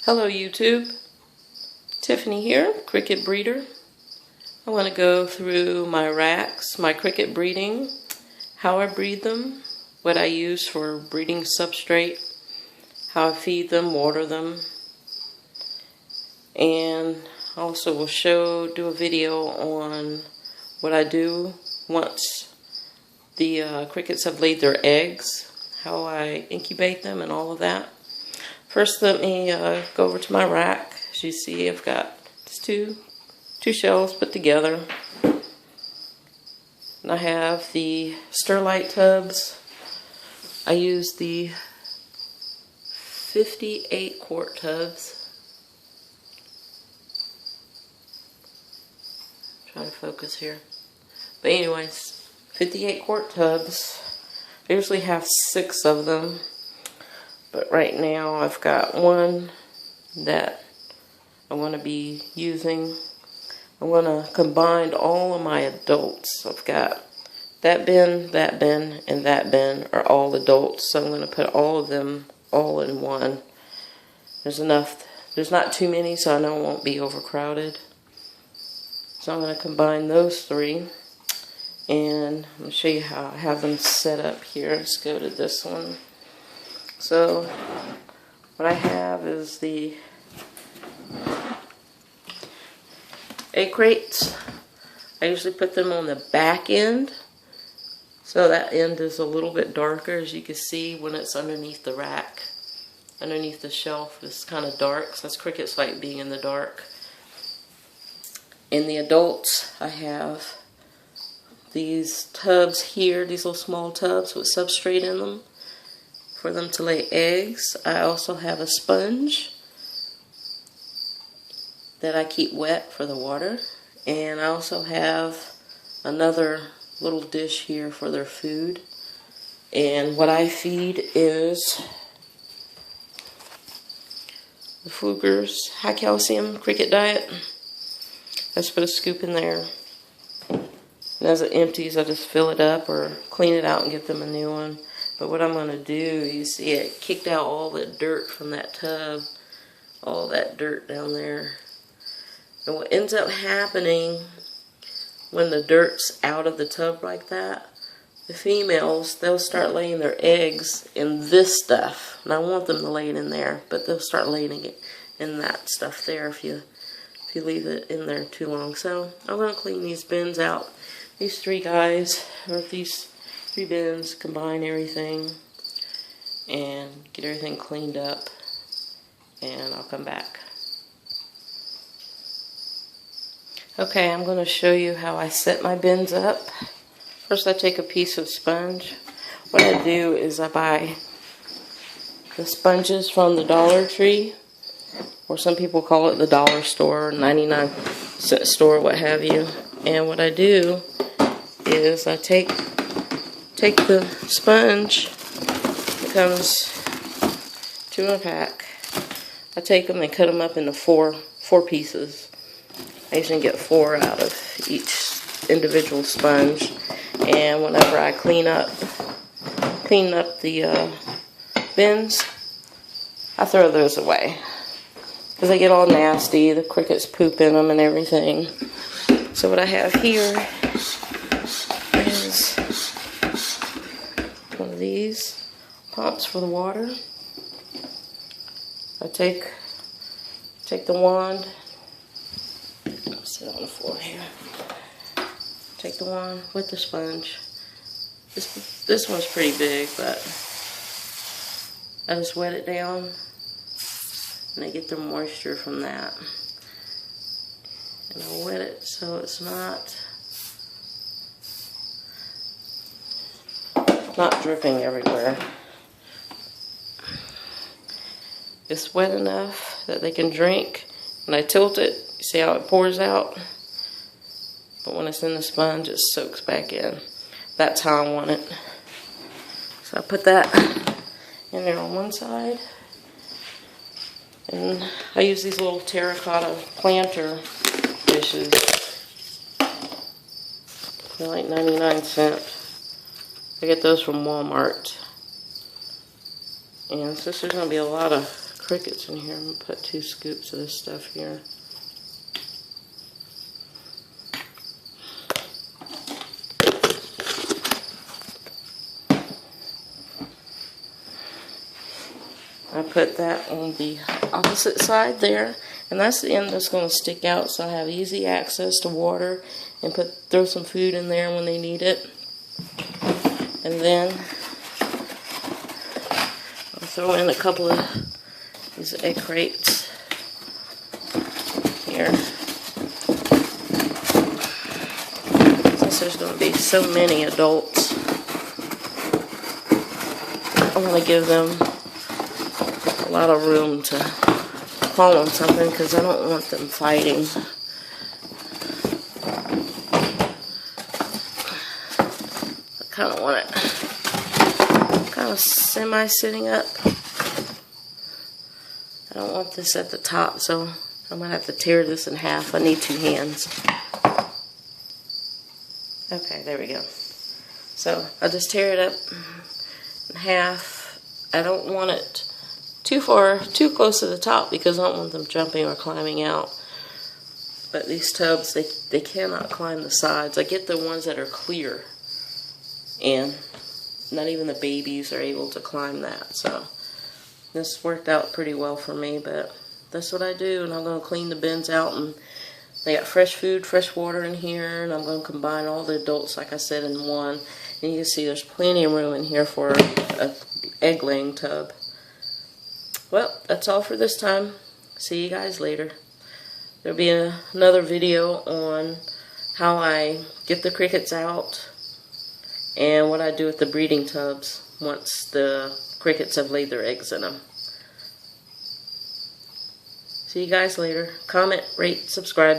Hello YouTube, Tiffany here, cricket breeder. I want to go through my racks, my cricket breeding, how I breed them, what I use for breeding substrate, how I feed them, water them, and also will do a video on what I do once the crickets have laid their eggs, how I incubate them and all of that. First, let me go over to my rack. As you see, I've got just two shelves put together. And I have the Sterlite tubs. I use the 58 quart tubs. Try to focus here. But anyways, 58 quart tubs. I usually have 6 of them. But right now I've got one that I want to be using. I want to combine all of my adults. I've got that bin, and that bin are all adults. So I'm going to put all of them all in one. There's enough. There's not too many, so I know it won't be overcrowded. So I'm going to combine those 3. And I'm going to show you how I have them set up here. Let's go to this one. So, what I have is the egg crates. I usually put them on the back end, so that end is a little bit darker, as you can see when it's underneath the rack. Underneath the shelf is kind of dark, since crickets like being in the dark. In the adults, I have these tubs here, these little small tubs with substrate in them, for them to lay eggs. I also have a sponge that I keep wet for the water, and I also have another little dish here for their food. And what I feed is the Pfluger's high calcium cricket diet. I just put a scoop in there, and as it empties I just fill it up or clean it out and get them a new one. But what I'm going to do, you see it kicked out all the dirt from that tub, all that dirt down there. And what ends up happening when the dirt's out of the tub like that, the females, they'll start laying their eggs in this stuff. And I want them to lay it in there, but they'll start laying it in that stuff there if you leave it in there too long. So I'm going to clean these bins out. These 3 guys, or these 3 bins, combine everything and get everything cleaned up, and I'll come back. Okay, I'm going to show you how I set my bins up. First I take a piece of sponge. What I do is I buy the sponges from the Dollar Tree, or some people call it the dollar store, 99-cent store, what have you. And what I do is I take the sponge. It comes 2 in a pack. I take them and cut them up into four pieces. I usually get 4 out of each individual sponge. And whenever I clean up the bins, I throw those away because they get all nasty. The crickets poop in them and everything. So what I have here is one of these pumps for the water. I take the wand. I'll sit on the floor here. Take the wand with the sponge. This one's pretty big, but I just wet it down, and I get the moisture from that. And I wet it so it's not dripping everywhere. It's wet enough that they can drink. When I tilt it, you see how it pours out? But when it's in the sponge, it soaks back in. That's how I want it. So I put that in there on one side. And I use these little terracotta planter dishes. They're like 99-cent. I get those from Walmart. And since there's going to be a lot of crickets in here. I'm going to put 2 scoops of this stuff here. I put that on the opposite side there, and that's the end that's going to stick out, so I have easy access to water and throw some food in there when they need it. And then I'll throw in a couple of these egg crates here. Since there's going to be so many adults, I want to give them a lot of room to call on something because I don't want them fighting. I kind of want it kind of semi-sitting up. I don't want this at the top, so I'm going to have to tear this in half. I need 2 hands. Okay, there we go. So I'll just tear it up in half. I don't want it too close to the top because I don't want them jumping or climbing out. But these tubs, they cannot climb the sides. I get the ones that are clear, and not even the babies are able to climb that. So this worked out pretty well for me, but that's what I do. And I'm going to clean the bins out, and they got fresh food, fresh water in here, and I'm going to combine all the adults, like I said, in one. And you can see there's plenty of room in here for an egg laying tub. Well, that's all for this time. See you guys later. There'll be another video on how I get the crickets out and what I do with the breeding tubs once the crickets have laid their eggs in them. See you guys later. Comment, rate, subscribe.